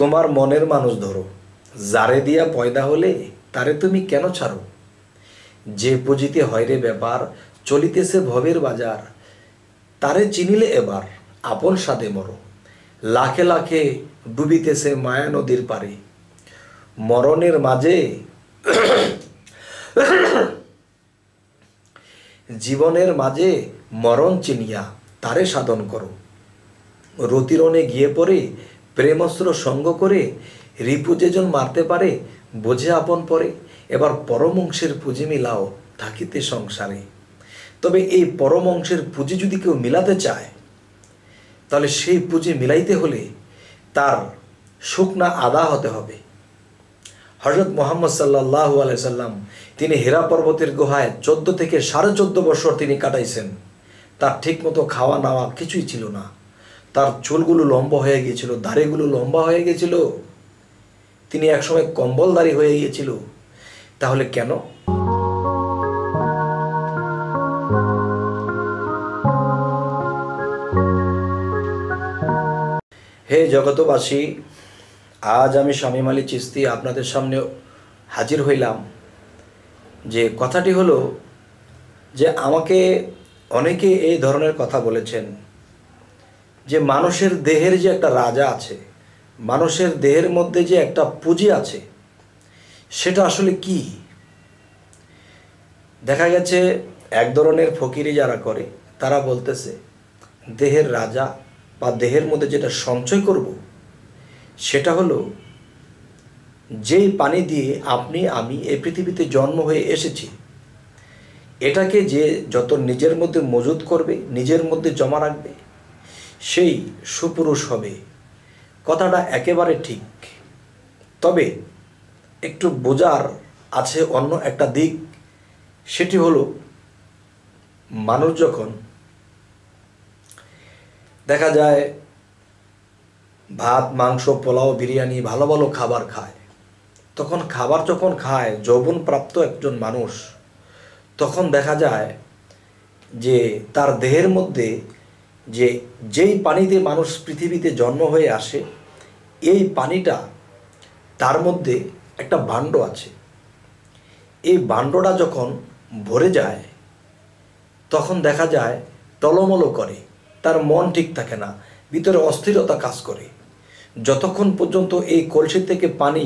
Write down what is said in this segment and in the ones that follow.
তোমার মনের মানুষ ধরো, যারে দিয়া পয়দা হলে তারে তুমি কেন ছাড়ো। যে পুঁজিতে হয় রে ব্যাপার, চলিতেছে ভবের বাজার, তারে চিনিলে এবার আপন সাদে মরো। লাখে লাখে ডুবিতেছে মায়া নদীর পারে, মরণের মাঝে জীবনের মাঝে মরণ চিনিয়া তারে সাধন করো। রতিরণে গিয়ে পড়ে প্রেমস্ত্র সঙ্গ করে, রিপু যেজন মারতে পারে বোঝে আপন পরে। এবার পরমংশের পুঁজি মিলাও থাকিতে সংসারে। তবে এই পরমংশের পুঁজি যদি কেউ মিলাতে চায়, তাহলে সেই পুঁজি মিলাইতে হলে তার শুকনা আদা হতে হবে। হযরত মুহাম্মদ সাল্লাল্লাহু আলাইহি সাল্লাম তিনি হেরা পর্বতের গুহায় 14 থেকে 14.5 বছর তিনি কাটাইছেন। তার ঠিকমতো খাওয়া নাওয়া কিছুই ছিল না। তার চুলগুলো লম্বা হয়ে গিয়েছিল, দাড়িগুলো লম্বা হয়ে গিয়েছিল, তিনি একসময় কম্বলদারি হয়ে গিয়েছিল। তাহলে কেন? হে জগতবাসী, আজ আমি শামীম আলী চিশতি আপনাদের সামনে হাজির হইলাম। যে কথাটি হলো যে আমাকে অনেকে এই ধরনের কথা বলেছেন যে মানুষের দেহের যে একটা রাজা আছে, মানুষের দেহের মধ্যে যে একটা পুঁজি আছে, সেটা আসলে কি? দেখা গেছে এক ধরনের ফকিরি যারা করে তারা বলতেছে দেহের রাজা বা দেহের মধ্যে যেটা সঞ্চয় করব সেটা হলো যেই পানি দিয়ে আপনি আমি এই পৃথিবীতে জন্ম হয়ে এসেছি, এটাকে যে যত নিজের মধ্যে মজুত করবে, নিজের মধ্যে জমা রাখবে, সেই সুপুরুষ হবে। কথাটা একেবারে ঠিক, তবে একটু বোঝার আছে অন্য একটা দিক। সেটি হলো মানুষ যখন দেখা যায় ভাত, মাংস, পোলাও, বিরিয়ানি, ভালো ভালো খাবার খায়, তখন খাবার যখন খায় যৌবনপ্রাপ্ত একজন মানুষ, তখন দেখা যায় যে তার দেহের মধ্যে যেই পানিতে মানুষ পৃথিবীতে জন্ম হয়ে আসে, এই পানিটা তার মধ্যে একটা ভাণ্ড আছে। এই ভাণ্ডটা যখন ভরে যায় তখন দেখা যায় টলমলো করে, তার মন ঠিক থাকে না, ভিতরে অস্থিরতা কাজ করে। যতক্ষণ পর্যন্ত এই কলসি থেকে পানি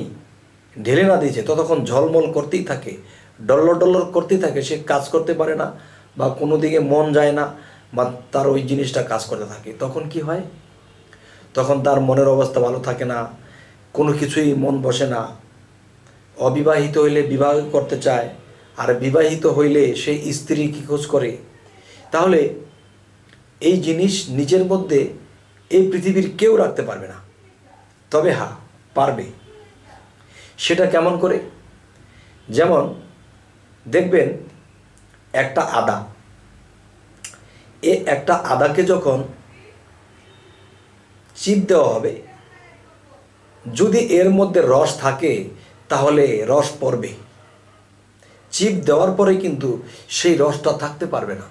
ঢেলে না দিয়েছে ততক্ষণ ঝলমল করতেই থাকে, ডল্লর ডল্লর করতেই থাকে, সে কাজ করতে পারে না বা কোনো দিকে মন যায় না বা তার ওই জিনিসটা কাজ করতে থাকে। তখন কি হয়? তখন তার মনের অবস্থা ভালো থাকে না, কোনো কিছুই মন বসে না। অবিবাহিত হইলে বিবাহ করতে চায়, আর বিবাহিত হইলে সে স্ত্রী কি খোঁজ করে। তাহলে এই জিনিস নিজের মধ্যে এই পৃথিবীর কেউ রাখতে পারবে না। তবে হ্যাঁ, পারবে। সেটা কেমন করে? যেমন দেখবেন একটা আদা, একটা আদাকে যখন চিপ দেওয়া হবে, যদি এর মধ্যে রস থাকে তাহলে রস পড়বে। চিপ দেওয়ার পরে কিন্তু সেই রসটা থাকতে পারবে না।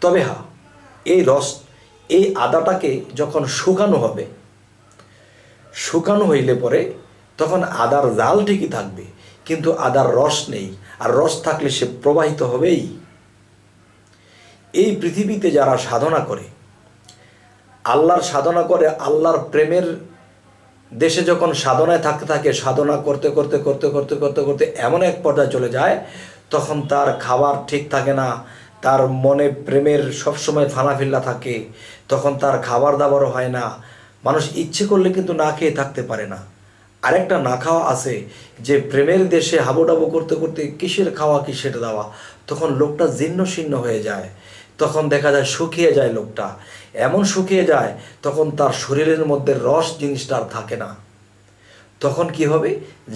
তবে হ্যাঁ, এই আদাটাকে যখন শুকানো হবে, শুকানো হইলে পরে তখন আদার জাল ঠিকই থাকবে, কিন্তু আদার রস নেই। আর রস থাকলে সে প্রবাহিত হবেই। এই পৃথিবীতে যারা সাধনা করে, আল্লাহর সাধনা করে, আল্লাহর প্রেমের দেশে যখন সাধনায় থাকতে থাকে, সাধনা করতে করতে করতে করতে করতে করতে এমন এক পর্যায়ে চলে যায়, তখন তার খাবার ঠিক থাকে না, তার মনে প্রেমের সবসময় ফানাফিল্লা থাকে, তখন তার খাবার দাবারও হয় না। মানুষ ইচ্ছে করলে কিন্তু না খেয়ে থাকতে পারে না। আরেকটা না খাওয়া আছে যে প্রেমের দেশে হাবুডাবু করতে করতে কিসের খাওয়া কিসের দাওয়া, তখন লোকটা জীর্ণ শীর্ণ হয়ে যায়, তখন দেখা যায় শুকিয়ে যায় লোকটা, এমন শুকিয়ে যায় তখন তার শরীরের মধ্যে রস জিনিসটা আর থাকে না। তখন কি হবে?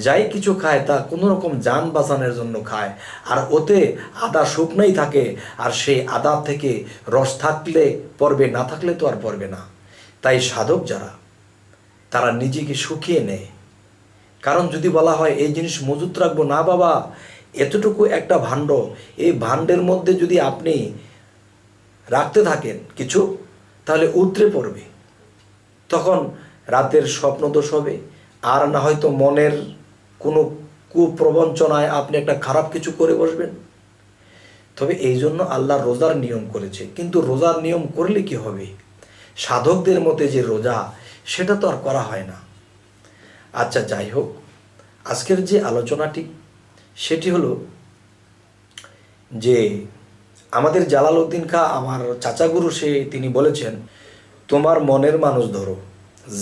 যাই কিছু খায় তা কোনো রকম যান বাঁচানোর জন্য খায়, আর ওতে আদা শুকনোই থাকে, আর সেই আদা থেকে রস থাকলে পড়বে, না থাকলে তো আর পড়বে না। তাই সাধক যারা, তারা নিজেকে শুকিয়ে নেয়। কারণ যদি বলা হয় এই জিনিস মজুত রাখবো, না বাবা, এতটুকু একটা ভাণ্ড, এই ভাণ্ডের মধ্যে যদি আপনি রাখতে থাকেন কিছু, তাহলে উতরে পড়বে। তখন রাতের স্বপ্নদোষ হবে, আর না হয়তো মনের কোনো কুপ্রবঞ্চনায় আপনি একটা খারাপ কিছু করে বসবেন। তবে এই জন্য আল্লাহ রোজার নিয়ম করেছে। কিন্তু রোজার নিয়ম করলে কি হবে? সাধকদের মতে যে রোজা, সেটা তো আর করা হয় না। আচ্ছা, যাই হোক, আজকের যে আলোচনাটি সেটি হলো যে আমাদের জালালউদ্দিন খাঁ, আমার চাচাগুরু, তিনি বলেছেন, তোমার মনের মানুষ ধরো,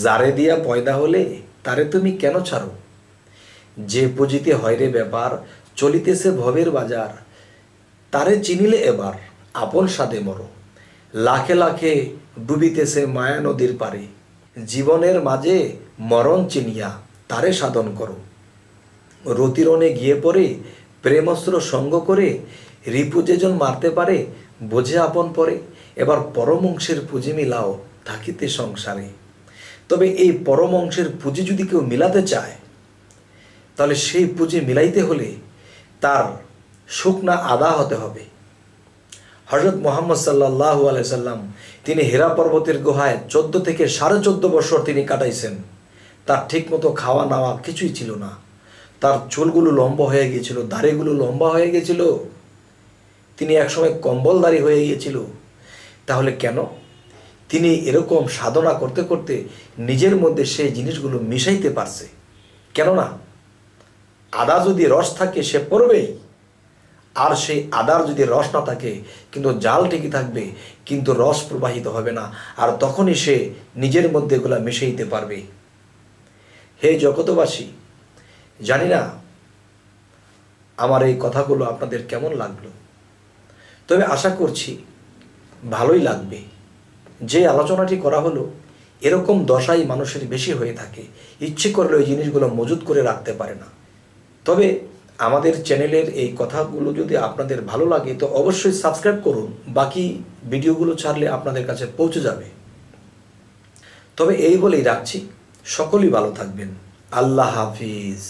যারে দিয়া পয়দা হলে তারে তুমি কেন ছাড়ো, যে পুঁজিতে হয় রে ব্যাপার, চলিতেছে ভবের বাজার, তারে চিনিলে এবার আপন স্বাদে মরো, লাখে লাখে ডুবিতেছে মায়া নদীর পারে, জীবনের মাঝে মরণ চিনিয়া তারে সাধন করো, রতিরণে গিয়ে পড়ে প্রেমস্ত্র সঙ্গ করে, রিপু যেজন মারতে পারে বোঝে আপন পরে, এবার পরমংশের পুঁজি মিলাও থাকিতে সংসারে। তবে এই পরমংশের পুঁজি যদি কেউ মিলাতে চায়, তাহলে সেই পুঁজি মিলাইতে হলে তার শুকনা আদা হতে হবে। হযরত মুহাম্মদ সাল্লাল্লাহু আলাইহি সাল্লাম, তিনি হেরা পর্বতের গুহায় 14 থেকে 14.5 বছর তিনি কাটাইছেন। তার ঠিকমতো খাওয়া নাওয়া কিছুই ছিল না। তার চুলগুলো লম্বা হয়ে গিয়েছিল, দাড়িগুলো লম্বা হয়ে গিয়েছিল, তিনি একসময় কম্বলদারি হয়ে গিয়েছিল। তাহলে কেন? তিনি এরকম সাধনা করতে করতে নিজের মধ্যে সেই জিনিসগুলো মিশাইতে পারছে। কেননা আদা যদি রস থাকে সে পড়বেই, আর সেই আদার যদি রস না থাকে কিন্তু জাল ঠিকই থাকবে, কিন্তু রস প্রবাহিত হবে না, আর তখনই সে নিজের মধ্যে এগুলা মিশাইতে পারবে। হে জগতবাসী, জানি না আমার এই কথাগুলো আপনাদের কেমন লাগলো, তবে আশা করছি ভালোই লাগবে। যে আলোচনাটি করা হলো, এরকম দশাই মানুষের বেশি হয়ে থাকে, ইচ্ছে করলে ওই জিনিসগুলো মজুত করে রাখতে পারে না। তবে আমাদের চ্যানেলের এই কথাগুলো যদি আপনাদের ভালো লাগে তো অবশ্যই সাবস্ক্রাইব করুন, বাকি ভিডিওগুলো ছাড়লে আপনাদের কাছে পৌঁছে যাবে। তবে এই বলেই রাখছি, সকলেই ভালো থাকবেন। আল্লাহ হাফিজ।